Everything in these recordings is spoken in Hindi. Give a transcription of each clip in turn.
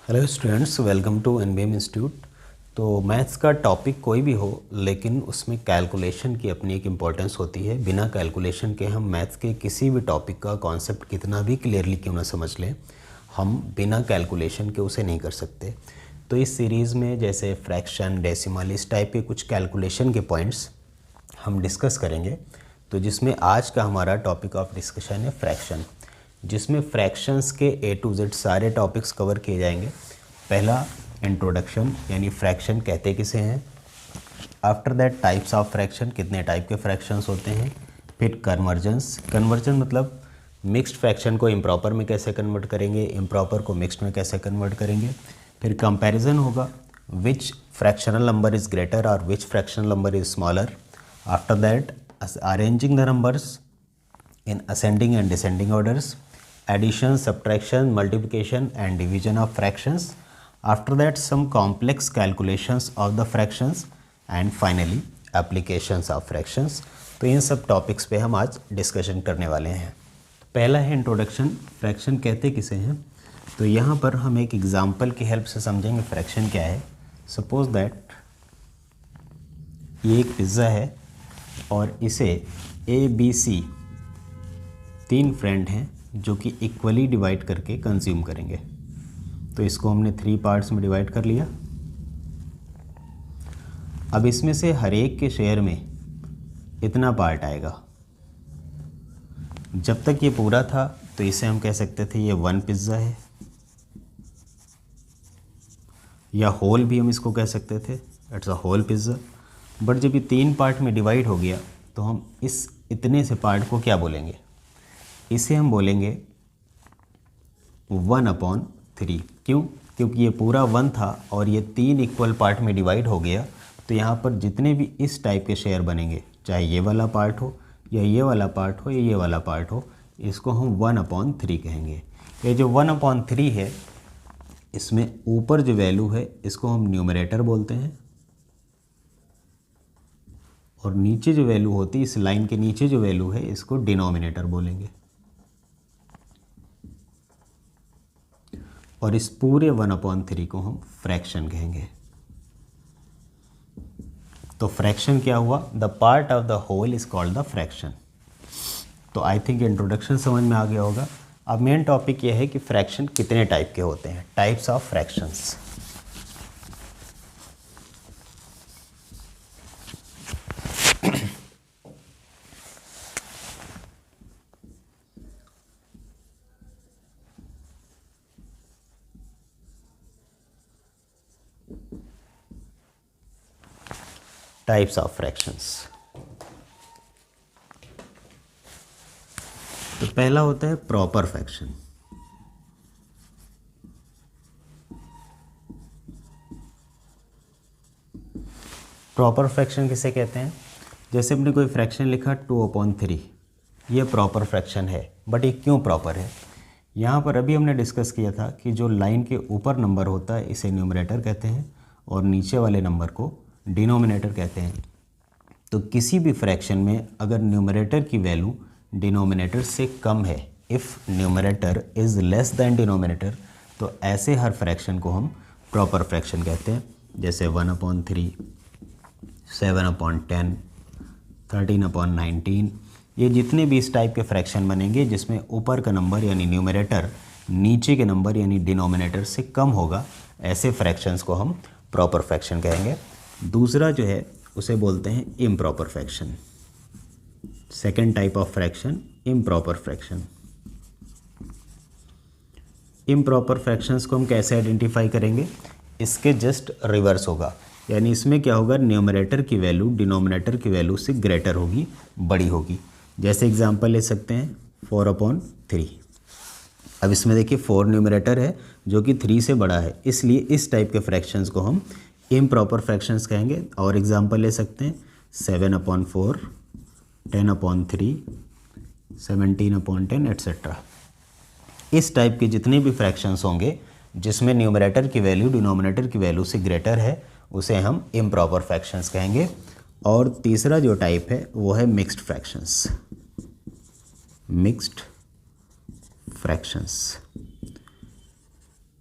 Hello students, welcome to NBM institute. तो मैथ्स का टॉपिक कोई भी हो, लेकिन उसमें कैलकुलेशन की अपनी एक इम्पॉर्टेंस होती है। बिना कैलकुलेशन के हम मैथ्स के किसी भी टॉपिक का कॉन्सेप्ट कितना भी क्लियरली क्यों ना समझ लें, हम बिना कैलकुलेशन के उसे नहीं कर सकते। तो इस सीरीज़ में जैसे फ्रैक्शन, डेसिमल, इस टाइप के कुछ कैलकुलेशन के पॉइंट्स हम डिस्कस करेंगे। तो जिसमें आज का हमारा टॉपिक ऑफ डिस्कशन है फ्रैक्शन, जिसमें फ्रैक्शंस के ए टू जेड सारे टॉपिक्स कवर किए जाएंगे। पहला इंट्रोडक्शन, यानी फ्रैक्शन कहते किसे हैं। After that types of fraction, कितने टाइप के फ्रैक्शंस होते हैं। फिर कन्वर्जेंस, कन्वर्जन मतलब मिक्स्ड फ्रैक्शन को इम्प्रॉपर में कैसे कन्वर्ट करेंगे, इम्प्रॉपर को मिक्स्ड में कैसे कन्वर्ट करेंगे। फिर कंपैरिजन होगा, which fractional number is greater और which fractional number is smaller. After that arranging the numbers in ascending and descending orders, addition, subtraction, multiplication and division of fractions. After that some complex calculations of the fractions and finally applications of fractions. तो इन सब टॉपिक्स पे हम आज डिस्कशन करने वाले हैं। पहला है इंट्रोडक्शन, फ्रैक्शन कहते किसे हैं। तो यहाँ पर हम एक एग्जाम्पल की हेल्प से समझेंगे फ्रैक्शन क्या है। सपोज दैट ये एक पिज़्ज़ा है और इसे ABC 3 फ्रेंड हैं जो कि इक्वली डिवाइड करके कंज्यूम करेंगे। तो इसको हमने 3 पार्ट्स में डिवाइड कर लिया। अब इसमें से हर एक के शेयर में इतना पार्ट आएगा। जब तक ये पूरा था तो इसे हम कह सकते थे ये 1 पिज़्ज़ा है, या होल भी हम इसको कह सकते थे, it's a whole pizza. But जब ये 3 पार्ट में डिवाइड हो गया तो हम इस इतने से पार्ट को क्या बोलेंगे, इसे हम बोलेंगे 1/3। क्यों? क्योंकि ये पूरा 1 था और ये 3 इक्वल पार्ट में डिवाइड हो गया। तो यहाँ पर जितने भी इस टाइप के शेयर बनेंगे, चाहे ये वाला पार्ट हो या ये वाला पार्ट हो या ये वाला पार्ट हो, इसको हम 1/3 कहेंगे। ये जो 1/3 है, इसमें ऊपर जो वैल्यू है इसको हम न्यूमरेटर बोलते हैं, और नीचे जो वैल्यू होती है, इस लाइन के नीचे जो वैल्यू है, इसको डिनोमिनेटर बोलेंगे। और इस पूरे 1/3 को हम फ्रैक्शन कहेंगे। तो फ्रैक्शन क्या हुआ, the part of the whole is called the fraction. तो आई थिंक इंट्रोडक्शन समझ में आ गया होगा। अब मेन टॉपिक ये है कि फ्रैक्शन कितने टाइप के होते हैं, types of fractions. Types of fractions. तो पहला होता है प्रॉपर फ्रैक्शन। प्रॉपर फ्रैक्शन किसे कहते हैं, जैसे हमने कोई फ्रैक्शन लिखा 2/3, ये प्रॉपर फ्रैक्शन है। बट ये क्यों प्रॉपर है, यहाँ पर अभी हमने डिस्कस किया था कि जो लाइन के ऊपर नंबर होता है इसे न्यूमरेटर कहते हैं और नीचे वाले नंबर को डिनोमिनेटर कहते हैं। तो किसी भी फ्रैक्शन में अगर न्यूमरेटर की वैल्यू डिनोमिनेटर से कम है, if numerator is less than denominator, तो ऐसे हर फ्रैक्शन को हम प्रॉपर फ्रैक्शन कहते हैं। जैसे 1/3, 7/10, 13/19, ये जितने भी इस टाइप के फ्रैक्शन बनेंगे जिसमें ऊपर का नंबर यानी न्यूमरेटर नीचे के नंबर यानी डिनोमिनेटर से कम होगा, ऐसे फ्रैक्शंस को हम प्रॉपर फ्रैक्शन कहेंगे। दूसरा जो है उसे बोलते हैं improper fraction. Second type of fraction improper fraction. Improper fractions को हम कैसे आइडेंटिफाई करेंगे, इसके जस्ट रिवर्स होगा। यानी इसमें क्या होगा, न्यूमरेटर की वैल्यू डिनोमिनेटर की वैल्यू से ग्रेटर होगी, बड़ी होगी। जैसे एग्जांपल ले सकते हैं 4/3। अब इसमें देखिए 4 न्यूमरेटर है जो कि 3 से बड़ा है, इसलिए इस टाइप के फ्रैक्शंस को हम इम्प्रॉपर फ्रैक्शंस कहेंगे। और एग्जांपल ले सकते हैं 7/4, 10/3, 17/10 एट्सेट्रा। इस टाइप के जितने भी फ्रैक्शंस होंगे जिसमें न्यूमरेटर की वैल्यू डिनोमिनेटर की वैल्यू से ग्रेटर है, उसे हम इम्प्रॉपर फ्रैक्शंस कहेंगे। और तीसरा जो टाइप है वो है mixed fractions. Mixed fractions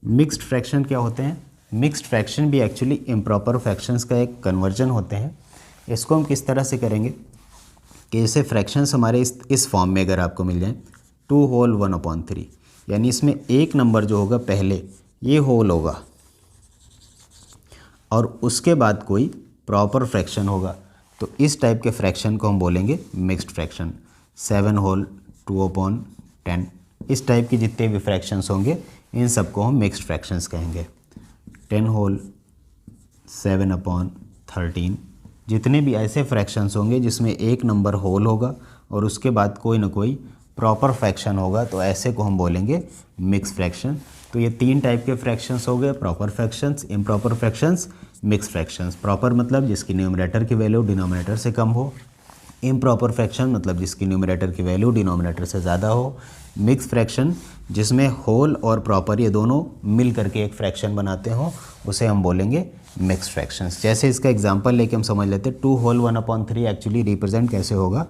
mixed fraction क्या होते हैं? मिक्स्ड फ्रैक्शन भी एक्चुअली इम्प्रॉपर फ्रैक्शंस का एक कन्वर्जन होते हैं। इसको हम किस तरह से करेंगे कि जैसे फ्रैक्शंस हमारे इस फॉर्म में अगर आपको मिल जाए 2 होल 1/3, यानी इसमें एक नंबर जो होगा पहले ये होल होगा और उसके बाद कोई प्रॉपर फ्रैक्शन होगा, तो इस टाइप के फ्रैक्शन को हम बोलेंगे मिक्स्ड फ्रैक्शन। 7 होल 2/10, इस टाइप के जितने भी फ्रैक्शंस होंगे इन सबको हम मिक्स्ड फ्रैक्शंस कहेंगे। 10 होल 7/13, जितने भी ऐसे फ्रैक्शंस होंगे जिसमें एक नंबर होल होगा और उसके बाद कोई ना कोई प्रॉपर फ्रैक्शन होगा, तो ऐसे को हम बोलेंगे मिक्स फ्रैक्शन। तो ये 3 टाइप के फ्रैक्शंस हो गए, proper fractions, improper fractions, mix fractions. Proper मतलब जिसकी न्यूमरेटर की वैल्यू डिनोमिनेटर से कम हो, इम्प्रॉपर फ्रैक्शन मतलब जिसकी न्यूमरेटर की वैल्यू डिनोमिनेटर से ज़्यादा हो, मिक्स फ्रैक्शन जिसमें होल और प्रॉपर ये दोनों मिल करके एक फ्रैक्शन बनाते हो, उसे हम बोलेंगे मिक्स फ्रैक्शंस। जैसे इसका एग्जांपल लेके हम समझ लेते हैं 2 होल 1/3 एक्चुअली रिप्रेजेंट कैसे होगा।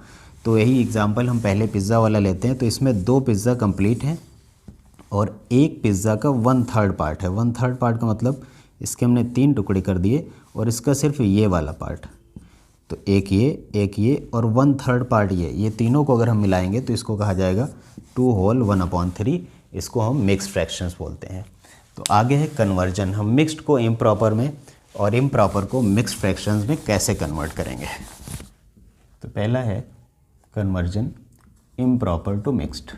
तो यही एग्जांपल हम पहले पिज़्ज़ा वाला लेते हैं। तो इसमें 2 पिज़्ज़ा कंप्लीट हैं और एक पिज़्ज़ा का 1/3 पार्ट है। 1/3 पार्ट का मतलब इसके हमने 3 टुकड़े कर दिए और इसका सिर्फ ये वाला पार्ट, तो एक ये और 1/3 पार्ट ये तीनों को अगर हम मिलाएंगे तो इसको कहा जाएगा 2 होल 1/3। इसको हम मिक्स्ड फ्रैक्शंस बोलते हैं। तो आगे है कन्वर्जन। हम मिक्स्ड को इम्प्रॉपर में और इम्प्रॉपर को मिक्स्ड फ्रैक्शंस में कैसे कन्वर्ट करेंगे। तो पहला है कन्वर्जन इम्प्रॉपर टू मिक्स्ड।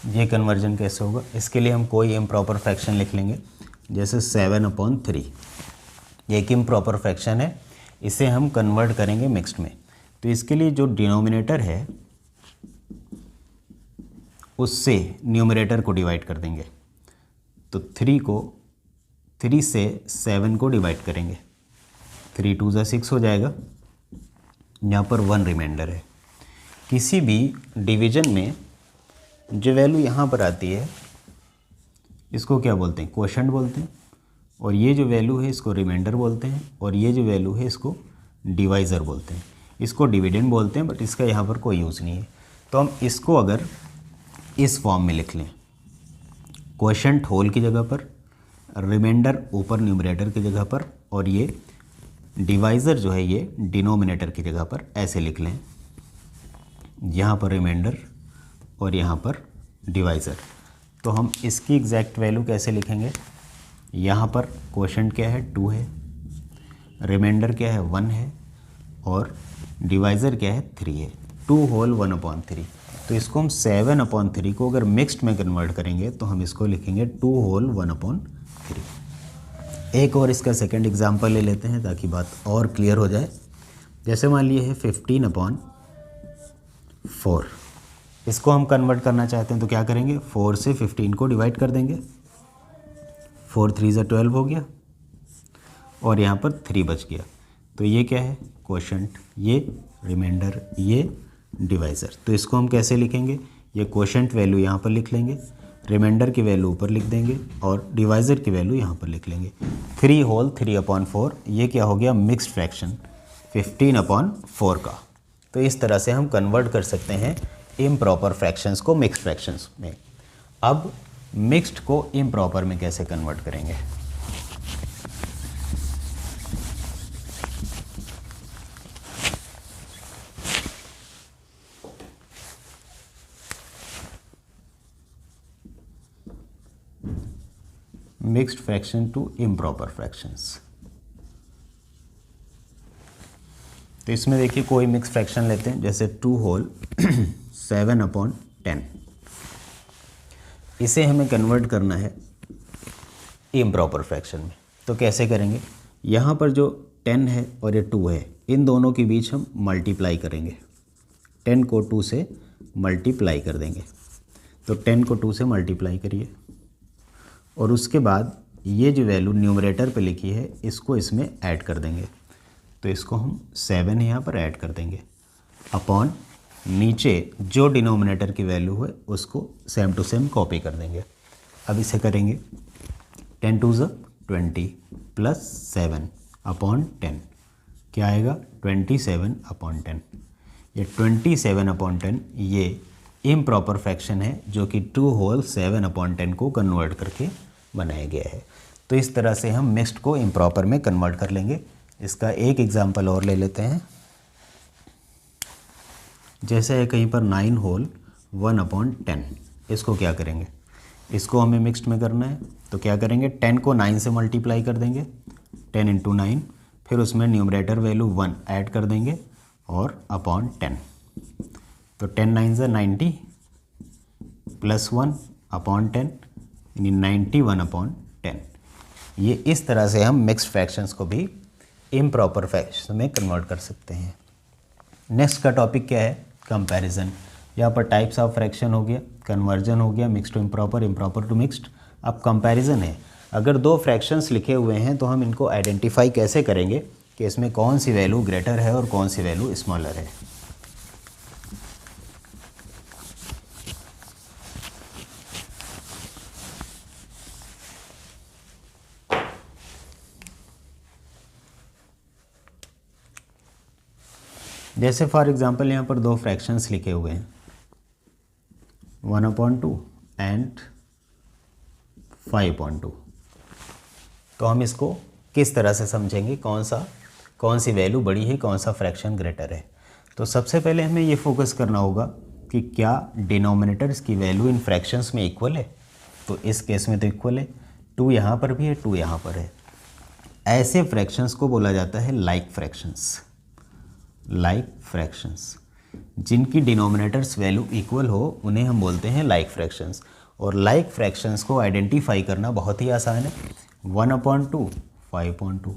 ये कन्वर्जन कैसे होगा? इसके लिए हम कोई इम्प्रॉपर फ्रैक्शन लिख लेंगे, जैसे 7/3 ये एक इम्प्रॉपर फ्रैक्शन है, इसे हम कन्वर्ट करेंगे मिक्स्ड में। तो इसके लिए जो डिनोमिनेटर है उससे न्यूमरेटर को डिवाइड कर देंगे। तो 3 से 7 को डिवाइड करेंगे, 3 2 ज़ा 6 हो जाएगा। यहाँ पर 1 रिमाइंडर है। किसी भी डिवीजन में जो वैल्यू यहाँ पर आती है इसको क्या बोलते हैं? क्वोशंट बोलते हैं। और ये जो वैल्यू है इसको रिमाइंडर बोलते हैं और ये जो वैल्यू है इसको डिवाइज़र बोलते हैं। इसको डिविडेंड बोलते हैं, बट इसका यहाँ पर कोई यूज़ नहीं है। तो हम इसको अगर इस फॉर्म में लिख लें, क्वोशंट होल की जगह पर, रिमाइंडर ऊपर न्यूमरेटर की जगह पर और ये डिवाइज़र जो है ये डिनोमिनेटर की जगह पर, ऐसे लिख लें। यहाँ पर रिमाइंडर और यहाँ पर डिवाइज़र। तो हम इसकी एग्जैक्ट वैल्यू कैसे लिखेंगे? यहाँ पर क्वोशंट क्या है? 2 है, रिमाइंडर क्या है? 1 है और डिवाइज़र क्या है? 3 है। 2 होल 1/3। तो इसको हम 7/3 को अगर मिक्स्ड में कन्वर्ट करेंगे तो हम इसको लिखेंगे 2 होल 1/3। एक और इसका सेकंड एग्जांपल ले लेते हैं ताकि बात और क्लियर हो जाए। जैसे मान लिए है 15/4, इसको हम कन्वर्ट करना चाहते हैं तो क्या करेंगे? 4 से 15 को डिवाइड कर देंगे। 4 3 ज़ा 12 हो गया और यहाँ पर 3 बच गया। तो ये क्या है? क्वोशंट, ये रिमाइंडर, ये डिवाइज़र। तो इसको हम कैसे लिखेंगे? ये क्वोशंट वैल्यू यहाँ पर लिख लेंगे, रिमाइंडर की वैल्यू ऊपर लिख देंगे और डिवाइज़र की वैल्यू यहाँ पर लिख लेंगे। 3 होल 3/4, ये क्या हो गया? मिक्स्ड फ्रैक्शन 15/4 का। तो इस तरह से हम कन्वर्ट कर सकते हैं इम्प्रॉपर फ्रैक्शंस को मिक्स्ड फ्रैक्शंस में। अब मिक्स्ड को इम्प्रॉपर में कैसे कन्वर्ट करेंगे? Mixed fraction to improper fractions. तो इसमें देखिए कोई मिक्स फ्रैक्शन लेते हैं, जैसे 2 होल 7/10। इसे हमें कन्वर्ट करना है इम्प्रॉपर फ्रैक्शन में। तो कैसे करेंगे? यहाँ पर जो 10 है और ये 2 है, इन दोनों के बीच हम मल्टीप्लाई करेंगे। 10 को 2 से मल्टीप्लाई कर देंगे। तो 10 को 2 से मल्टीप्लाई करिए और उसके बाद ये जो वैल्यू न्यूमरेटर पे लिखी है इसको इसमें ऐड कर देंगे। तो इसको हम 7 यहाँ पर ऐड कर देंगे अपॉन नीचे जो डिनोमिनेटर की वैल्यू है उसको सेम टू सेम कॉपी कर देंगे। अब इसे करेंगे 10 2 ज़ा 20 प्लस 7 अपॉन 10, क्या आएगा? 27/10। ये 27/10 ये इम्प्रॉपर फ्रैक्शन है जो कि 2 होल 7/10 को कन्वर्ट करके बनाया गया है। तो इस तरह से हम मिक्स्ड को इम्प्रॉपर में कन्वर्ट कर लेंगे। इसका एक एग्जांपल और ले लेते हैं। जैसे है कहीं पर 9 होल 1/10, इसको क्या करेंगे, इसको हमें मिक्स्ड में करना है तो क्या करेंगे, 10 को 9 से मल्टीप्लाई कर देंगे, 10 × 9, फिर उसमें न्यूमरेटर वैल्यू 1 ऐड कर देंगे और अपॉन 10। तो 10 9 से 90 प्लस 1 अपॉन 10 यानी 91/10। ये इस तरह से हम मिक्स्ड फ्रैक्शंस को भी इम्प्रॉपर फ्रैक्शन में कन्वर्ट कर सकते हैं। नेक्स्ट का टॉपिक क्या है, कंपैरिजन। यहाँ पर टाइप्स ऑफ फ्रैक्शन हो गया, कन्वर्जन हो गया, mixed to improper, improper to mixed. अब कंपैरिजन है, अगर दो फ्रैक्शंस लिखे हुए हैं तो हम इनको आइडेंटिफाई कैसे करेंगे कि इसमें कौन सी वैल्यू ग्रेटर है और कौन सी वैल्यू स्मॉलर है। जैसे फॉर एग्जांपल यहाँ पर दो फ्रैक्शंस लिखे हुए हैं 1/2 एंड 5/2। तो हम इसको किस तरह से समझेंगे, कौन सी वैल्यू बड़ी है, कौन सा फ्रैक्शन ग्रेटर है। तो सबसे पहले हमें ये फोकस करना होगा कि क्या डिनोमिनेटर्स की वैल्यू इन फ्रैक्शंस में इक्वल है। तो इस केस में तो इक्वल है, 2 यहाँ पर भी है, 2 यहाँ पर है। ऐसे फ्रैक्शंस को बोला जाता है लाइक फ्रैक्शंस। लाइक फ्रैक्शंस जिनकी डिनोमिनेटर्स वैल्यू इक्वल हो उन्हें हम बोलते हैं लाइक फ्रैक्शंस। और लाइक फ्रैक्शंस को आइडेंटिफाई करना बहुत ही आसान है। 1/2 5/2।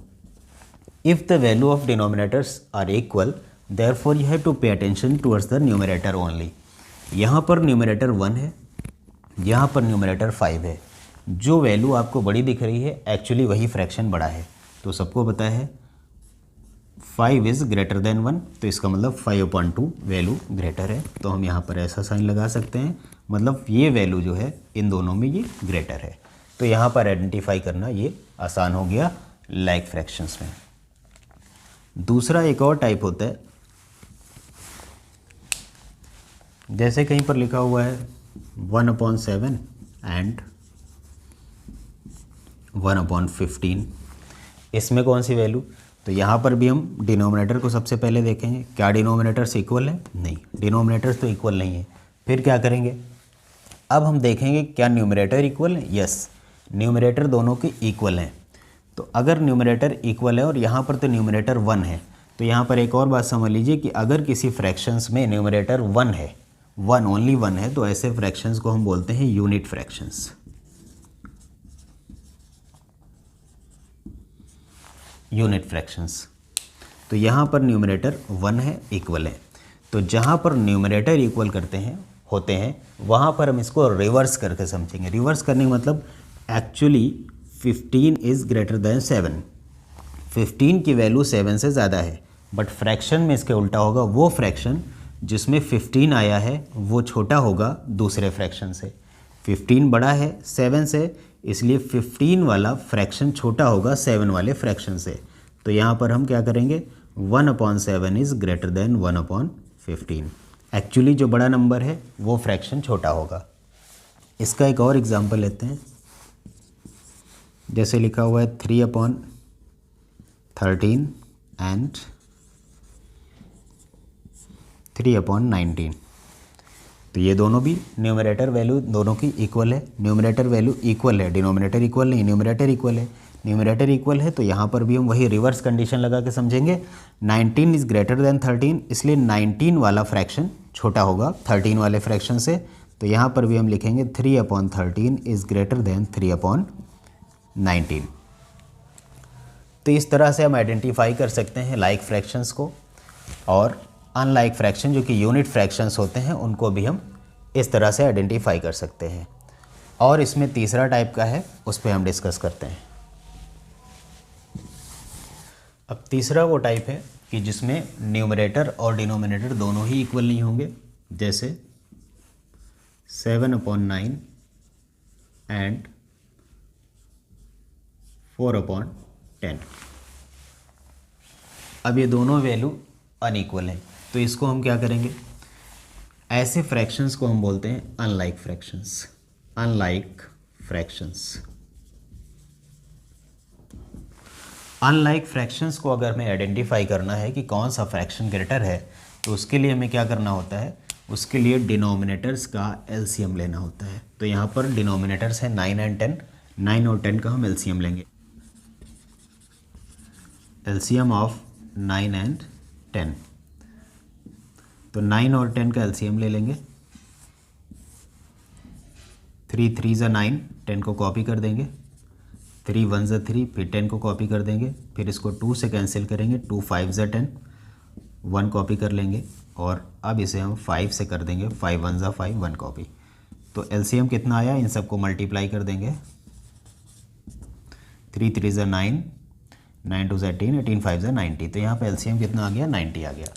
If the value of denominators are equal therefore you have to pay attention towards the numerator only. यहाँ पर न्यूमरेटर 1 है, यहाँ पर न्यूमरेटर 5 है। जो वैल्यू आपको बड़ी दिख रही है एक्चुअली वही फ्रैक्शन बड़ा है। तो सबको पता है 5 इज़ ग्रेटर देन 1, तो इसका मतलब 5/2 वैल्यू ग्रेटर है। तो हम यहाँ पर ऐसा साइन लगा सकते हैं, मतलब ये वैल्यू जो है इन दोनों में ये ग्रेटर है। तो यहाँ पर आइडेंटिफाई करना ये आसान हो गया लाइक फ्रैक्शंस में। दूसरा एक और टाइप होता है, जैसे कहीं पर लिखा हुआ है 1/7 एंड 1/15। इसमें कौन सी वैल्यू, तो यहाँ पर भी हम डिनोमिनेटर को सबसे पहले देखेंगे, क्या डिनोमिनेटर्स इक्वल है, नहीं डिनोमिनेटर्स तो इक्वल नहीं है। फिर क्या करेंगे, अब हम देखेंगे क्या न्यूमरेटर इक्वल है। यस, न्यूमरेटर दोनों के इक्वल हैं। तो अगर न्यूमरेटर इक्वल है और यहाँ पर तो न्यूमरेटर 1 है, तो यहाँ पर एक और बात समझ लीजिए कि अगर किसी फ्रैक्शंस में न्यूमरेटर 1 है, 1 ओनली 1 है, तो ऐसे फ्रैक्शंस को हम बोलते हैं यूनिट फ्रैक्शंस। Unit fractions. तो यहाँ पर न्यूमरेटर 1 है, इक्वल है। तो जहाँ पर न्यूमरेटर इक्वल होते हैं वहाँ पर हम इसको रिवर्स करके समझेंगे। रिवर्स करने का मतलब एक्चुअली 15 इज़ ग्रेटर देन 7। 15 की वैल्यू 7 से ज़्यादा है, बट फ्रैक्शन में इसके उल्टा होगा। वो फ्रैक्शन जिसमें 15 आया है वो छोटा होगा दूसरे फ्रैक्शन से। 15 बड़ा है 7 से, इसलिए 15 वाला फ्रैक्शन छोटा होगा 7 वाले फ्रैक्शन से। तो यहाँ पर हम क्या करेंगे, 1/7 इज़ ग्रेटर देन 1/15। एक्चुअली जो बड़ा नंबर है वो फ्रैक्शन छोटा होगा। इसका एक और एग्जांपल लेते हैं। जैसे लिखा हुआ है 3/13 एंड 3/19। तो ये दोनों भी न्यूमरेटर वैल्यू दोनों की इक्वल है। न्यूमरेटर वैल्यू इक्वल है, डिनोमिनेटर इक्वल नहीं, न्यूमरेटर इक्वल है। न्यूमरेटर इक्वल है तो यहाँ पर भी हम वही रिवर्स कंडीशन लगा के समझेंगे। 19 इज़ ग्रेटर देन 13, इसलिए 19 वाला फ्रैक्शन छोटा होगा 13 वाले फ्रैक्शन से। तो यहाँ पर भी हम लिखेंगे 3/13 इज़ ग्रेटर देन 3/19। तो इस तरह से हम आइडेंटिफाई कर सकते हैं लाइक फ्रैक्शंस को, और अनलाइक फ्रैक्शन जो कि यूनिट फ्रैक्शंस होते हैं उनको भी हम इस तरह से आइडेंटिफाई कर सकते हैं। और इसमें तीसरा टाइप का है, उस पर हम डिस्कस करते हैं। अब तीसरा वो टाइप है कि जिसमें न्यूमरेटर और डिनोमिनेटर दोनों ही इक्वल नहीं होंगे। जैसे 7/9 एंड 4/10। अब ये दोनों वैल्यू अनइक्वल हैं। तो इसको हम क्या करेंगे, ऐसे फ्रैक्शंस को हम बोलते हैं unlike fractions. Unlike fractions, unlike fractions को अगर हमें आइडेंटिफाई करना है कि कौन सा फ्रैक्शन ग्रेटर है, तो उसके लिए हमें क्या करना होता है, उसके लिए डिनोमिनेटर्स का एलसीएम लेना होता है। तो यहाँ पर डिनोमिनेटर्स है 9 एंड 10, 9 और 10 का हम एलसीएम लेंगे। एलसीएम ऑफ 9 एंड 10, तो 9 और 10 का एलसीएम ले लेंगे। 3 3 ज़ा 9, 10 को कॉपी कर देंगे। 3 1 ज़ा 3, फिर 10 को कॉपी कर देंगे, फिर इसको 2 से कैंसिल करेंगे। 2 5 ज़ा 10, 1 कॉपी कर लेंगे, और अब इसे हम 5 से कर देंगे। 5 1 ज़ा 5, 1 कॉपी। तो एलसीएम कितना आया, इन सबको मल्टीप्लाई कर देंगे। 3 3 ज़ा 9, 9 2 ज़ा 18, 18 5 ज़ा 90। तो यहाँ पर एलसीएम कितना आ गया, 90 आ गया।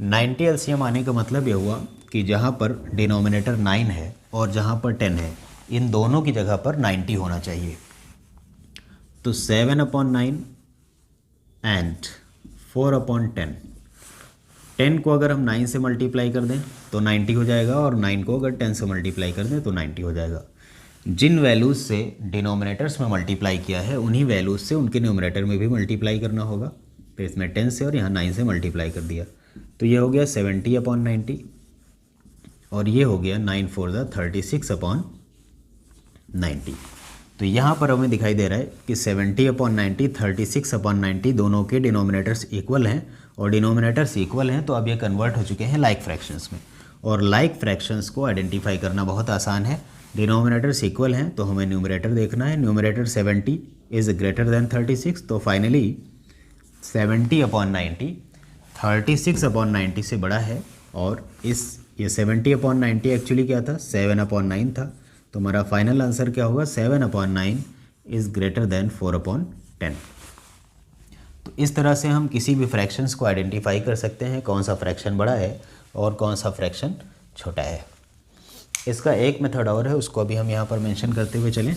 90 एलसीएम आने का मतलब ये हुआ कि जहाँ पर डिनोमिनेटर 9 है और जहाँ पर 10 है, इन दोनों की जगह पर 90 होना चाहिए। तो 7/9 एंड 4/10, 10 को अगर हम 9 से मल्टीप्लाई कर दें तो 90 हो जाएगा, और 9 को अगर 10 से मल्टीप्लाई कर दें तो 90 हो जाएगा। जिन वैल्यूज़ से डिनोमिनेटर्स में मल्टीप्लाई किया है, उन्हीं वैल्यूज़ से उनके न्यूमरेटर में भी मल्टीप्लाई करना होगा। तो इसमें 10 से और यहाँ 9 से मल्टीप्लाई कर दिया, तो ये हो गया 70/90, और ये हो गया 9 4 ज़ा 36/90। तो यहाँ पर हमें दिखाई दे रहा है कि 70/90, 36/90 दोनों के डिनोमिनेटर्स इक्वल हैं, और डिनोमिनेटर्स इक्वल हैं तो अब ये कन्वर्ट हो चुके हैं लाइक फ्रैक्शंस में। और लाइक फ्रैक्शंस को आइडेंटिफाई करना बहुत आसान है। डिनोमिनेटर्स इक्वल हैं तो हमें न्यूमरेटर देखना है। न्यूमरेटर 70 इज़ ग्रेटर देन 36, तो फाइनली 70/90 36/90 से बड़ा है, और ये 70/90 एक्चुअली क्या था, 7/9 था। तो हमारा फाइनल आंसर क्या होगा, 7/9 इज़ ग्रेटर देन 4/10। तो इस तरह से हम किसी भी फ्रैक्शंस को आइडेंटिफाई कर सकते हैं, कौन सा फ्रैक्शन बड़ा है और कौन सा फ्रैक्शन छोटा है। इसका एक मेथड और है, उसको अभी हम यहाँ पर मेंशन करते हुए चलें।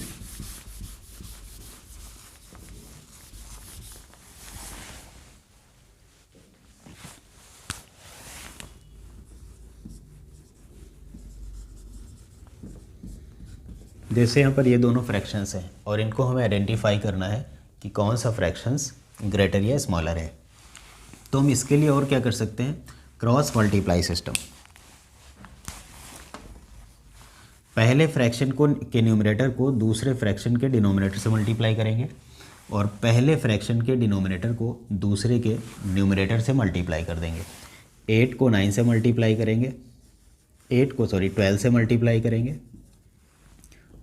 जैसे यहाँ पर ये दोनों फ्रैक्शंस हैं और इनको हमें आइडेंटिफाई करना है कि कौन सा फ्रैक्शंस ग्रेटर या स्मॉलर है। तो हम इसके लिए और क्या कर सकते हैं, क्रॉस मल्टीप्लाई सिस्टम। पहले फ्रैक्शन के न्यूमरेटर को दूसरे फ्रैक्शन के डिनोमिनेटर से मल्टीप्लाई करेंगे, और पहले फ्रैक्शन के डिनोमिनेटर को दूसरे के न्यूमरेटर से मल्टीप्लाई कर देंगे। 8 को 9 से मल्टीप्लाई करेंगे, 12 से मल्टीप्लाई करेंगे,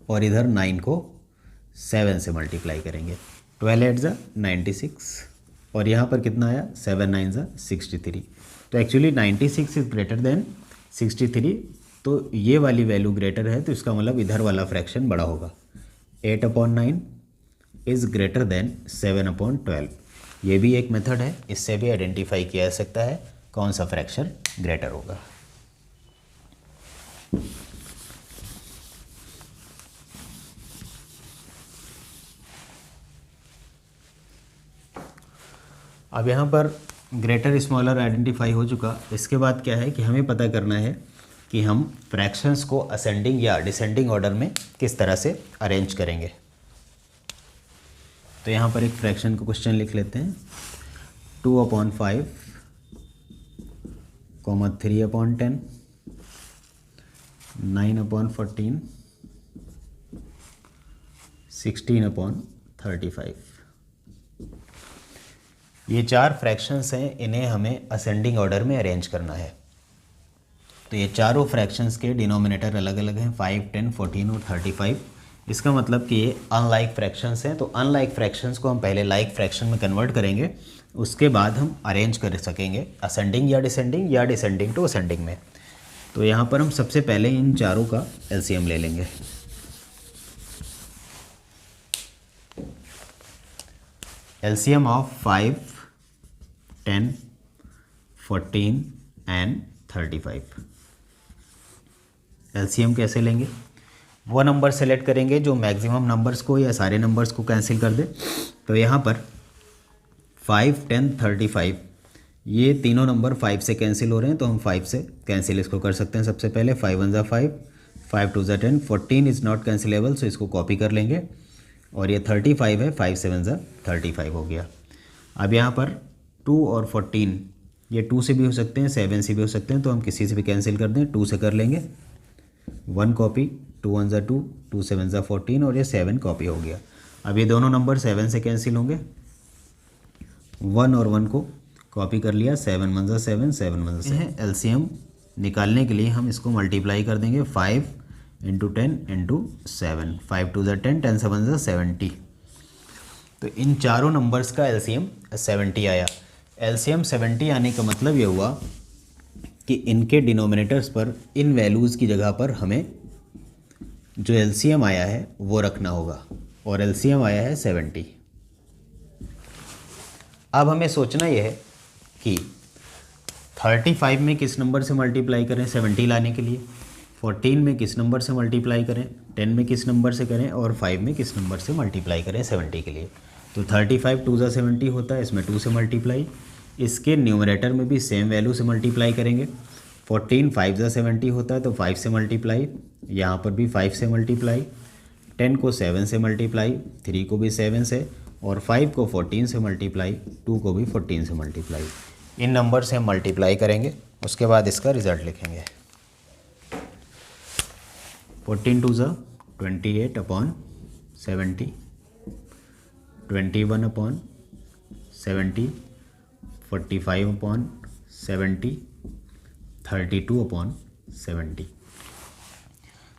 और इधर 9 को 7 से मल्टीप्लाई करेंगे। 12 8 ज़ा 96, और यहाँ पर कितना आया, 7 9 ज़ा 63। तो एक्चुअली 96 इज़ ग्रेटर देन 63, तो ये वाली वैल्यू ग्रेटर है, तो इसका मतलब इधर वाला फ्रैक्शन बड़ा होगा। 8/9 इज़ ग्रेटर देन 7/12। ये भी एक मेथड है, इससे भी आइडेंटिफाई किया जा सकता है कौन सा फ्रैक्शन ग्रेटर होगा। अब यहाँ पर ग्रेटर स्मॉलर आइडेंटिफाई हो चुका। इसके बाद क्या है कि हमें पता करना है कि हम फ्रैक्शंस को असेंडिंग या डिसेंडिंग ऑर्डर में किस तरह से अरेंज करेंगे। तो यहाँ पर एक फ्रैक्शन का क्वेश्चन लिख लेते हैं। 2/5, 3/10, 9/14, 16/35। ये 4 फ्रैक्शंस हैं, इन्हें हमें असेंडिंग ऑर्डर में अरेंज करना है। तो ये चारों फ्रैक्शंस के डिनोमिनेटर अलग अलग हैं, 5, 10, 14 और 35। इसका मतलब कि ये अनलाइक फ्रैक्शंस हैं। तो अनलाइक फ्रैक्शंस को हम पहले लाइक फ्रैक्शन में कन्वर्ट करेंगे, उसके बाद हम अरेंज कर सकेंगे असेंडिंग या डिसेंडिंग टू असेंडिंग में। तो यहाँ पर हम सबसे पहले इन चारों का एलसीएम ले लेंगे। LCM of 5, 10, 14 and 35। एलसीएम कैसे लेंगे, वो नंबर सेलेक्ट करेंगे जो मैक्सिमम नंबर्स को या सारे नंबर्स को कैंसिल कर दे। तो यहाँ पर 5, 10, 35 ये तीनों नंबर 5 से कैंसिल हो रहे हैं, तो हम 5 से कैंसिल इसको कर सकते हैं। सबसे पहले 5 1 ज़ा 5, 5 2 ज़ा 10, 14 इज़ नॉट कैंसिलेबल, सो इसको कॉपी कर लेंगे। और ये 35 है, 5 7 ज़ा 35 हो गया। अब यहाँ पर 2 और 14 ये 2 से भी हो सकते हैं, 7 से भी हो सकते हैं, तो हम किसी से भी कैंसिल कर दें। 2 से कर लेंगे, 1 कॉपी, 2 1 ज़ा 2, 2 7 ज़ा 14 और ये 7 कॉपी हो गया। अब ये दोनों नंबर 7 से कैंसिल होंगे, 1 और 1 को कॉपी कर लिया, 7 1 ज़ा 7, 7 1 ज़ा 7। एलसीएम निकालने के लिए हम इसको मल्टीप्लाई कर देंगे, 5 इंटू 10 इंटू 7, 5 2 ज़ा 10, 10 7 ज़ा 70। तो इन चारों नंबर्स का एलसीएम 70 आया। एलसीएम 70 आने का मतलब ये हुआ कि इनके डिनोमिनेटर्स पर इन वैल्यूज़ की जगह पर हमें जो एलसीएम आया है वो रखना होगा, और एलसीएम आया है 70। अब हमें सोचना यह है कि 35 में किस नंबर से मल्टीप्लाई करें 70 लाने के लिए, 14 में किस नंबर से मल्टीप्लाई करें, 10 में किस नंबर से करें, और 5 में किस नंबर से मल्टीप्लाई करें 70 के लिए। तो 35 2 ज़ा 70 होता है, इसमें 2 से मल्टीप्लाई, इसके न्यूमरेटर में भी सेम वैल्यू से मल्टीप्लाई करेंगे। 14 5 ज़ा 70 होता है, तो 5 से मल्टीप्लाई, यहाँ पर भी 5 से मल्टीप्लाई, 10 को 7 से मल्टीप्लाई, 3 को भी 7 से, और 5 को 14 से मल्टीप्लाई, 2 को भी 14 से मल्टीप्लाई। इन नंबर से हम मल्टीप्लाई करेंगे, उसके बाद इसका रिज़ल्ट लिखेंगे। 14 2 ज़ा 28 अपॉन 70, 21 अपॉन 70, 45 अपॉन 70, 32 अपॉन 70।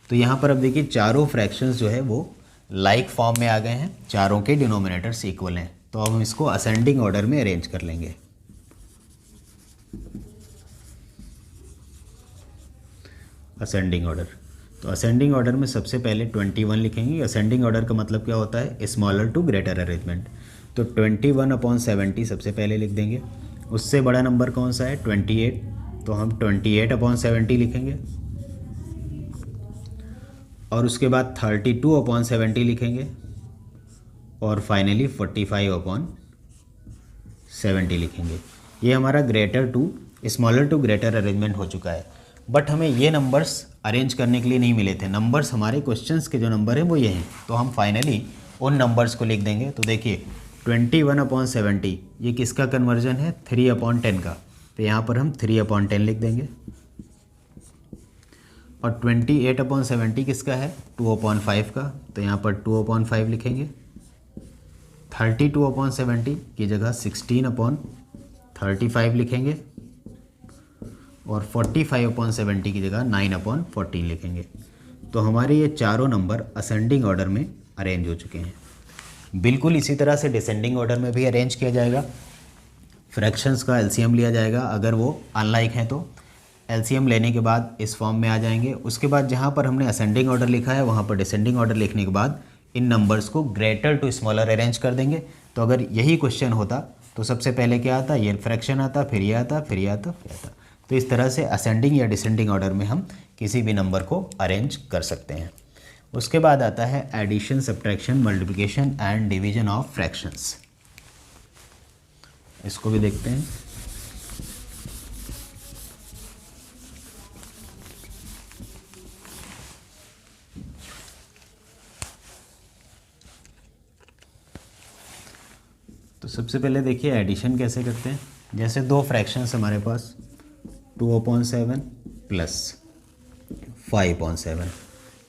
तो यहाँ पर अब देखिए चारों फ्रैक्शंस जो है वो लाइक फॉर्म में आ गए हैं, चारों के डिनोमिनेटर्स इक्वल हैं। तो अब हम इसको असेंडिंग ऑर्डर में अरेंज कर लेंगे। असेंडिंग ऑर्डर, तो असेंडिंग ऑर्डर में सबसे पहले 21 लिखेंगे। असेंडिंग ऑर्डर का मतलब क्या होता है, स्मॉलर टू ग्रेटर अरेंजमेंट। तो 21 अपॉन 70 सबसे पहले लिख देंगे। उससे बड़ा नंबर कौन सा है 28, तो हम 28 अपॉन 70 लिखेंगे। और उसके बाद 32 अपॉन 70 लिखेंगे, और फाइनली 45 अपॉन 70 लिखेंगे। ये हमारा greater to smaller to greater arrangement हो चुका है। बट हमें ये नंबर्स अरेंज करने के लिए नहीं मिले थे। नंबर्स हमारे क्वेश्चंस के जो नंबर हैं वो ये हैं, तो हम फाइनली उन नंबर्स को लिख देंगे। तो देखिए 21 अपॉन 70 ये किसका कन्वर्जन है 3 अपॉन 10 का, तो यहाँ पर हम 3 अपॉन 10 लिख देंगे। और 28 अपॉन 70 किसका है 2 अपॉन 5 का, तो यहाँ पर 2 अपॉन 5 लिखेंगे। 32 अपॉन 70 की जगह 16 अपॉन 35 लिखेंगे, और 45 अपॉन 70 की जगह 9 अपॉन 14 लिखेंगे। तो हमारे ये चारों नंबर असेंडिंग ऑर्डर में अरेंज हो चुके हैं। बिल्कुल इसी तरह से डिसेंडिंग ऑर्डर में भी अरेंज किया जाएगा। फ्रैक्शंस का एलसीएम लिया जाएगा, अगर वो अनलाइक हैं तो एलसीएम लेने के बाद इस फॉर्म में आ जाएंगे। उसके बाद जहाँ पर हमने असेंडिंग ऑर्डर लिखा है वहाँ पर डिसेंडिंग ऑर्डर लिखने के बाद इन नंबर्स को ग्रेटर टू स्मॉलर अरेंज कर देंगे। तो अगर यही क्वेश्चन होता तो सबसे पहले क्या आता, ये फ्रैक्शन आता, फिर ये आता, फिर ये आता, फिर आता। तो इस तरह से असेंडिंग या डिसेंडिंग ऑर्डर में हम किसी भी नंबर को अरेंज कर सकते हैं। उसके बाद आता है addition, subtraction, multiplication and division of fractions. इसको भी देखते हैं। तो सबसे पहले देखिए एडिशन कैसे करते हैं। जैसे दो फ्रैक्शंस हमारे पास 2/7 प्लस 5/7,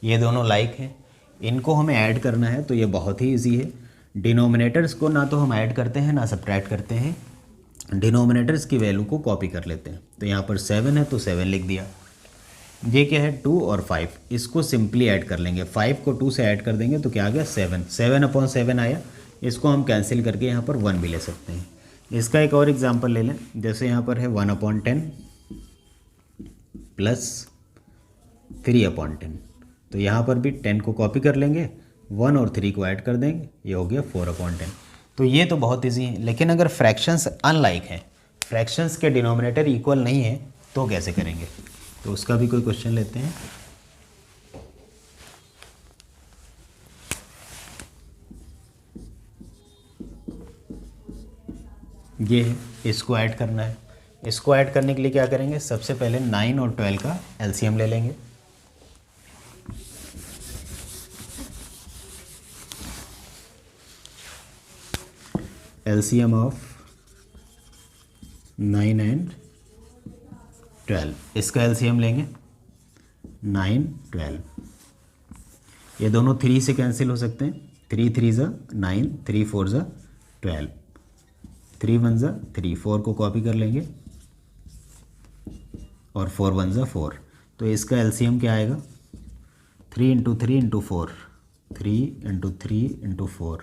ये दोनों लाइक हैं, इनको हमें ऐड करना है। तो ये बहुत ही इजी है। डिनोमिनेटर्स को ना तो हम ऐड करते हैं ना सब्ट्रैक्ट करते हैं, डिनोमिनेटर्स की वैल्यू को कॉपी कर लेते हैं। तो यहाँ पर 7 है तो 7 लिख दिया। ये क्या है 2 और 5, इसको सिंपली ऐड कर लेंगे। 5 को 2 से ऐड कर देंगे तो क्या आ गया 7, 7/7 आया। इसको हम कैंसिल करके यहाँ पर 1 भी ले सकते हैं। इसका एक और एग्जांपल ले लें। जैसे यहाँ पर है 1/10 प्लस 3/10, तो यहाँ पर भी 10 को कॉपी कर लेंगे, 1 और 3 को ऐड कर देंगे, ये हो गया 4/10। तो ये तो बहुत ईजी है। लेकिन अगर फ्रैक्शंस अनलाइक हैं, फ्रैक्शंस के डिनोमिनेटर इक्वल नहीं है, तो कैसे करेंगे, तो उसका भी कोई क्वेश्चन लेते हैं। ये है, इसको ऐड करना है। इसको ऐड करने के लिए क्या करेंगे, सबसे पहले 9 और 12 का एलसीएम ले लेंगे। एलसीएम ऑफ 9 एंड 12, इसका एलसीएम लेंगे 9, 12। ये दोनों 3 से कैंसिल हो सकते हैं, 3 3 ज़ा 9, 3 4 ज़ा 12, 3 1 ज़ा 3, 4 को कॉपी कर लेंगे और 4 1 ज़ा 4। तो इसका एलसीएम क्या आएगा, 3 इंटू 3 इंटू 4, 3 इंटू 3 इंटू 4,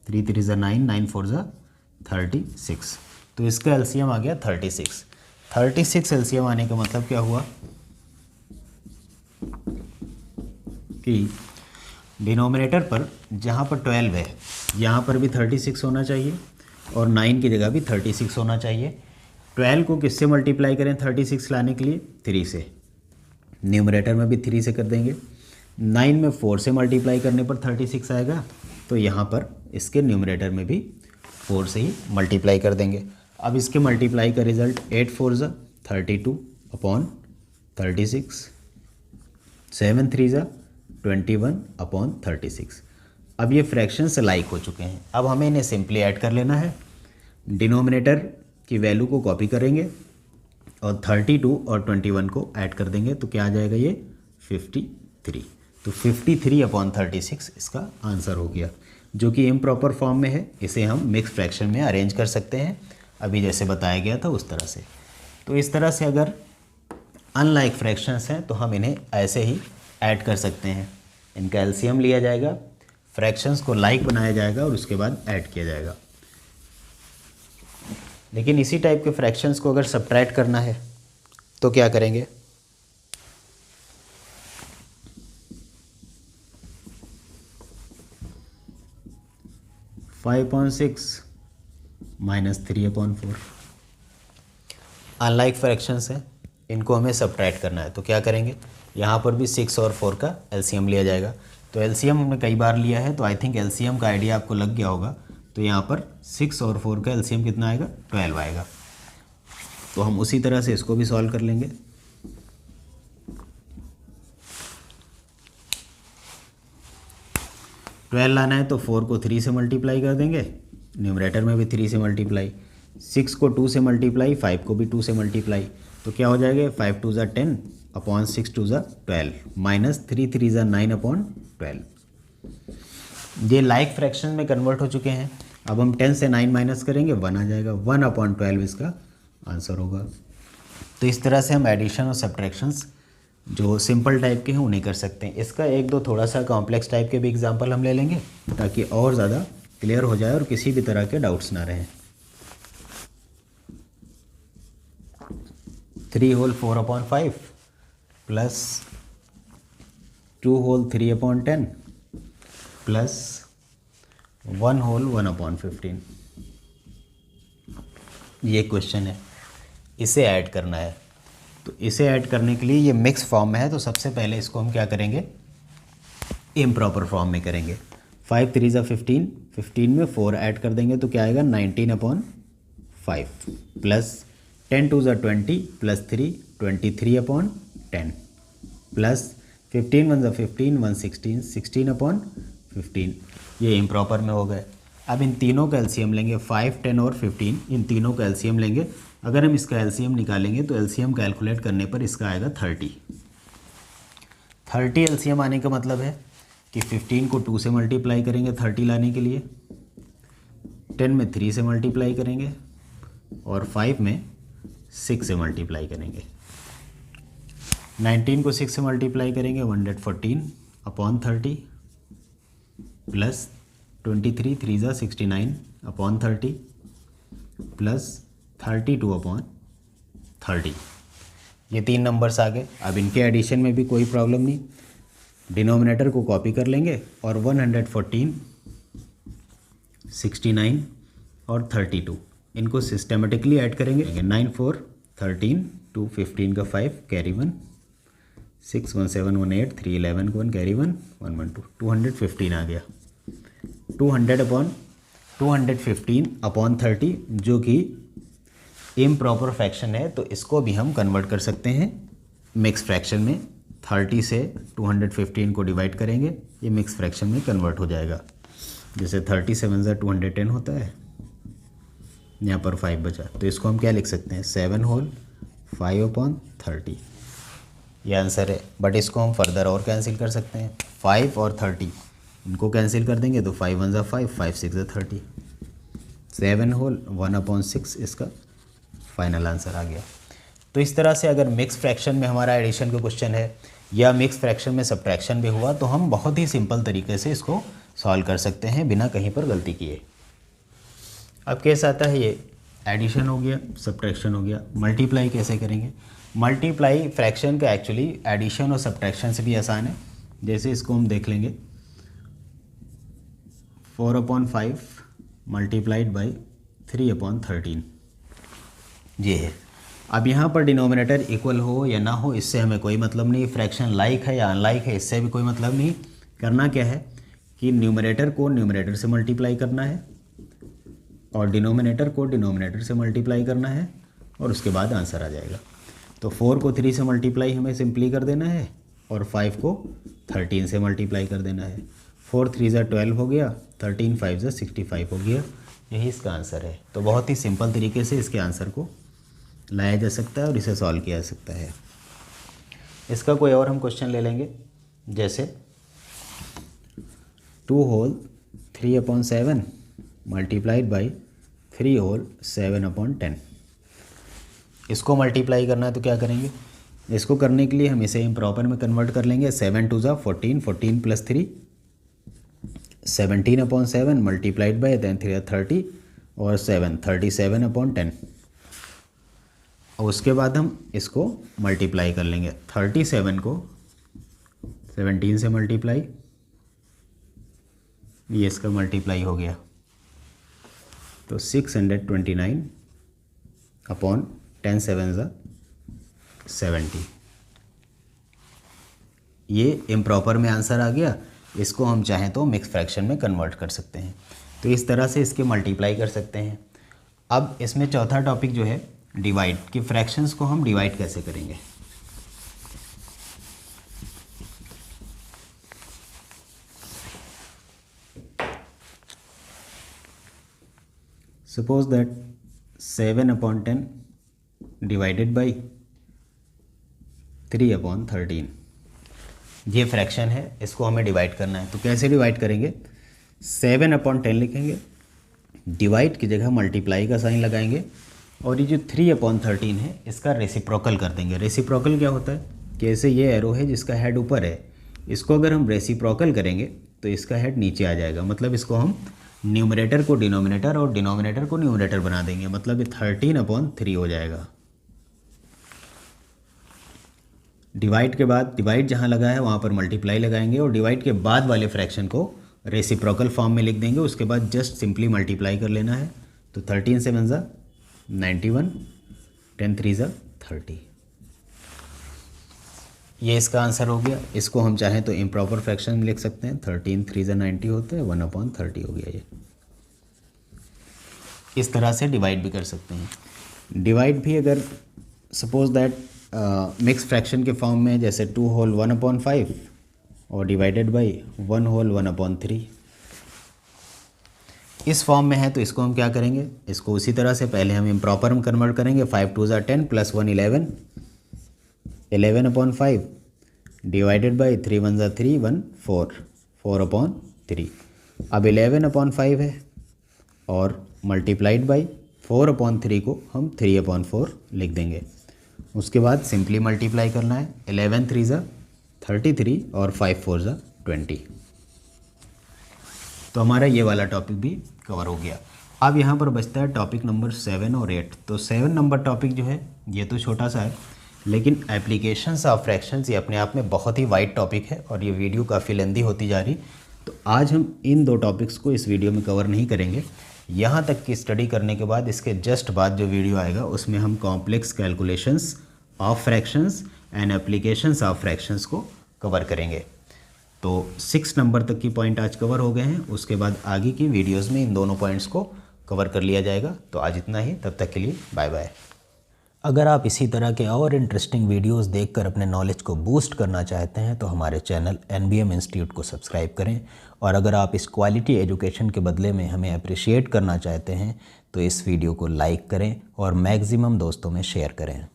3 3 ज़ा 9, 9 4 ज़ा 36। तो इसका एलसीएम आ गया 36। 36 एलसीएम आने का मतलब क्या हुआ कि डिनोमिनेटर पर जहाँ पर 12 है यहाँ पर भी 36 होना चाहिए और 9 की जगह भी 36 होना चाहिए। 12 को किससे मल्टीप्लाई करें 36 लाने के लिए, 3 से। न्यूमरेटर में भी 3 से कर देंगे। 9 में 4 से मल्टीप्लाई करने पर 36 आएगा, तो यहाँ पर इसके न्यूमरेटर में भी 4 से ही मल्टीप्लाई कर देंगे। अब इसके मल्टीप्लाई का रिजल्ट 8 4 ज़ा 32 अपॉन 36, 7 3 ज़ा 21 अपॉन 36। अब ये फ्रैक्शंस लाइक हो चुके हैं। अब हमें इन्हें सिंपली ऐड कर लेना है। डिनोमिनेटर की वैल्यू को कॉपी करेंगे और 32 और 21 को ऐड कर देंगे, तो क्या आ जाएगा ये 53। तो 53 अपॉन 36 इसका आंसर हो गया, जो कि इम्प्रॉपर फॉर्म में है। इसे हम मिक्स फ्रैक्शन में अरेंज कर सकते हैं, अभी जैसे बताया गया था उस तरह से। तो इस तरह से अगर अनलाइक फ्रैक्शंस हैं तो हम इन्हें ऐसे ही ऐड कर सकते हैं। इनका एलसीएम लिया जाएगा, फ्रैक्शंस को लाइक बनाया जाएगा और उसके बाद ऐड किया जाएगा। लेकिन इसी टाइप के फ्रैक्शंस को अगर सब्ट्रैक्ट करना है तो क्या करेंगे, -5/6 -3/4। अनलाइक फ्रैक्शंस हैं, इनको हमें सब्ट्रैक्ट करना है, तो क्या करेंगे, यहाँ पर भी 6 और 4 का एलसीएम लिया जाएगा। तो एलसीएम हमने कई बार लिया है, तो आई थिंक एलसीएम का आइडिया आपको लग गया होगा। तो यहाँ पर 6 और 4 का एलसीएम कितना आएगा, 12 आएगा। तो हम उसी तरह से इसको भी सॉल्व कर लेंगे। ट्वेल्व लाना है तो 4 को 3 से मल्टीप्लाई कर देंगे, न्यूमरेटर में भी 3 से मल्टीप्लाई, 6 को 2 से मल्टीप्लाई, 5 को भी 2 से मल्टीप्लाई। तो क्या हो जाएगा, 5 2 ज़ा 10 अपॉन 6 2 ज़ा 12 माइनस 3 3 ज़ा 9 अपॉन 12। ये लाइक फ्रैक्शन में कन्वर्ट हो चुके हैं। अब हम 10 से 9 माइनस करेंगे, 1 आ जाएगा, 1 अपॉन 12 इसका आंसर होगा। तो इस तरह से हम एडिशन और सब्ट्रैक्शंस जो सिंपल टाइप के हैं उन्हें कर सकते हैं। इसका एक दो थोड़ा सा कॉम्प्लेक्स टाइप के भी एग्जांपल हम ले लेंगे ताकि और ज़्यादा क्लियर हो जाए और किसी भी तरह के डाउट्स ना रहें। 3 whole 4/5 plus 2 whole 3/10 plus 1 whole 1/15। ये क्वेश्चन है, इसे ऐड करना है। तो इसे ऐड करने के लिए ये मिक्स फॉर्म में है, तो सबसे पहले इसको हम क्या करेंगे, इम्प्रॉपर फॉर्म में करेंगे। 5 3 ज़ा 15, 15 में 4 ऐड कर देंगे तो क्या आएगा 19/5 प्लस 10 2 ज़ा 20 प्लस 3 23/10 प्लस 15 1 ज़ा 15 116 16/15। ये इम्प्रॉपर में हो गए। अब इन तीनों का एलसीएम लेंगे, 5 10 और 15, इन तीनों का एलसीएम लेंगे। अगर हम इसका एलसीएम निकालेंगे तो एलसीएम कैलकुलेट करने पर इसका आएगा 30। 30 एलसीएम आने का मतलब है कि 15 को 2 से मल्टीप्लाई करेंगे 30 लाने के लिए, 10 में 3 से मल्टीप्लाई करेंगे और 5 में 6 से मल्टीप्लाई करेंगे। 19 को 6 से मल्टीप्लाई करेंगे 114/30 प्लस 23 3 ज़ा 69/30 प्लस 32/30। ये 3 नंबर्स आ गए। अब इनके एडिशन में भी कोई प्रॉब्लम नहीं, डिनोमिनेटर को कॉपी कर लेंगे और 114 69 और 32 इनको सिस्टमेटिकली ऐड करेंगे। 9 4 13 2 15 का 5 कैरी 1 6 1 7 1 8 3 11 1 कैरी 1 1 1 2 215 आ गया। 200/30 215/30 जो कि इम्प्रॉपर फ्रैक्शन है, तो इसको भी हम कन्वर्ट कर सकते हैं मिक्स फ्रैक्शन में। 30 से 215 को डिवाइड करेंगे, ये मिक्स फ्रैक्शन में कन्वर्ट हो जाएगा। जैसे 37 210 होता है, यहाँ पर 5 बचा, तो इसको हम क्या लिख सकते हैं 7 होल 5/30, ये आंसर है। बट इसको हम फर्दर और कैंसिल कर सकते हैं, 5 और 30 इनको कैंसिल कर देंगे तो 5 1 5, 5 6 30, 7 होल 1/6 इसका फाइनल आंसर आ गया। तो इस तरह से अगर मिक्स फ्रैक्शन में हमारा एडिशन का क्वेश्चन है या मिक्स फ्रैक्शन में सब्ट्रैक्शन भी हुआ तो हम बहुत ही सिंपल तरीके से इसको सॉल्व कर सकते हैं बिना कहीं पर गलती किए। अब केस आता है ये एडिशन हो गया, सब्ट्रैक्शन हो गया, मल्टीप्लाई कैसे करेंगे। मल्टीप्लाई फ्रैक्शन का एक्चुअली एडिशन और सब्ट्रैक्शन से भी आसान है। जैसे इसको हम देख लेंगे 4/5 मल्टीप्लाइड बाई 3/13 ये है। अब यहाँ पर डिनोमिनेटर इक्वल हो या ना हो इससे हमें कोई मतलब नहीं, फ्रैक्शन लाइक है या अनलाइक है इससे भी कोई मतलब नहीं। करना क्या है कि न्यूमरेटर को न्यूमरेटर से मल्टीप्लाई करना है और डिनोमिनेटर को डिनोमिनेटर से मल्टीप्लाई करना है और उसके बाद आंसर आ जाएगा। तो 4 को 3 से मल्टीप्लाई हमें सिंपली कर देना है और 5 को 13 से मल्टीप्लाई कर देना है। 4 3 12 हो गया, 13 5 65 हो गया, यही इसका आंसर है। तो बहुत ही सिंपल तरीके से इसके आंसर को लाया जा सकता है और इसे सॉल्व किया जा सकता है। इसका कोई और हम क्वेश्चन ले लेंगे, जैसे 2 होल 3/7 मल्टीप्लाइड बाई 3 होल 7/10। इसको मल्टीप्लाई करना है तो क्या करेंगे, इसको करने के लिए हम इसे इम्प्रॉपर में कन्वर्ट कर लेंगे। 7 2 14, 14 + 3 17/7 मल्टीप्लाइड बाई 3 30 और 7 37/10। और उसके बाद हम इसको मल्टीप्लाई कर लेंगे। 37 को 17 से मल्टीप्लाई, ये इसका मल्टीप्लाई हो गया तो 629/10 7 70। ये इम्प्रॉपर में आंसर आ गया। इसको हम चाहें तो मिक्स फ्रैक्शन में कन्वर्ट कर सकते हैं। तो इस तरह से इसके मल्टीप्लाई कर सकते हैं। अब इसमें चौथा टॉपिक जो है डिवाइड, कि फ्रैक्शंस को हम डिवाइड कैसे करेंगे। सपोज दैट 7/10 डिवाइडेड बाई 3/13 ये फ्रैक्शन है, इसको हमें डिवाइड करना है। तो कैसे डिवाइड करेंगे, 7/10 लिखेंगे, डिवाइड की जगह मल्टीप्लाई का साइन लगाएंगे और ये जो 3/13 है इसका रेसिप्रोकल कर देंगे। रेसिप्रोकल क्या होता है कि ऐसे ये एरो है जिसका हेड ऊपर है, इसको अगर हम रेसिप्रोकल करेंगे तो इसका हेड नीचे आ जाएगा। मतलब इसको हम न्यूमरेटर को डिनोमिनेटर और डिनोमिनेटर को न्यूमरेटर बना देंगे, मतलब ये 13/3 हो जाएगा। डिवाइड के बाद डिवाइड जहाँ लगा है वहाँ पर मल्टीप्लाई लगाएंगे और डिवाइड के बाद वाले फ्रैक्शन को रेसिप्रोकल फॉर्म में लिख देंगे। उसके बाद जस्ट सिंपली मल्टीप्लाई कर लेना है। तो 13 7 91, 10 3 30, ये इसका आंसर हो गया। इसको हम चाहें तो इम्प्रॉपर फ्रैक्शन में लिख सकते हैं। 13 3 90 होता है, 1/30 हो गया। ये इस तरह से डिवाइड भी कर सकते हैं। डिवाइड भी अगर सपोज दैट मिक्स फ्रैक्शन के फॉर्म में, जैसे 2 होल 1/5 और डिवाइडेड बाई 1 होल 1/3 इस फॉर्म में है, तो इसको हम क्या करेंगे, इसको उसी तरह से पहले हम इम्प्रॉपर में कन्वर्ट करेंगे। 5 2 10 + 1 11, 11/5 डिवाइडेड बाई 3 1 3 1 4, 4/3। अब 11/5 है और मल्टीप्लाइड बाई 4/3 को हम 3/4 लिख देंगे। उसके बाद सिंपली मल्टीप्लाई करना है। 11 3 33 और 5 4 20। तो हमारा ये वाला टॉपिक भी कवर हो गया। अब यहाँ पर बचता है टॉपिक नंबर 7 और 8। तो 7 नंबर टॉपिक जो है ये तो छोटा सा है, लेकिन एप्लीकेशंस ऑफ फ्रैक्शंस ये अपने आप में बहुत ही वाइड टॉपिक है और ये वीडियो काफ़ी लेंदी होती जा रही। तो आज हम इन 2 टॉपिक्स को इस वीडियो में कवर नहीं करेंगे। यहाँ तक की स्टडी करने के बाद इसके जस्ट बाद जो वीडियो आएगा उसमें हम complex calculations of fractions and applications of fractions को कवर करेंगे। तो 6 नंबर तक की पॉइंट आज कवर हो गए हैं। उसके बाद आगे की वीडियोज़ में इन दोनों पॉइंट्स को कवर कर लिया जाएगा। तो आज इतना ही, तब तक के लिए बाय बाय। अगर आप इसी तरह के और इंटरेस्टिंग वीडियोस देखकर अपने नॉलेज को बूस्ट करना चाहते हैं तो हमारे चैनल NBM इंस्टीट्यूट को सब्सक्राइब करें। और अगर आप इस क्वालिटी एजुकेशन के बदले में हमें अप्रिशिएट करना चाहते हैं तो इस वीडियो को लाइक करें और मैक्सिमम दोस्तों में शेयर करें।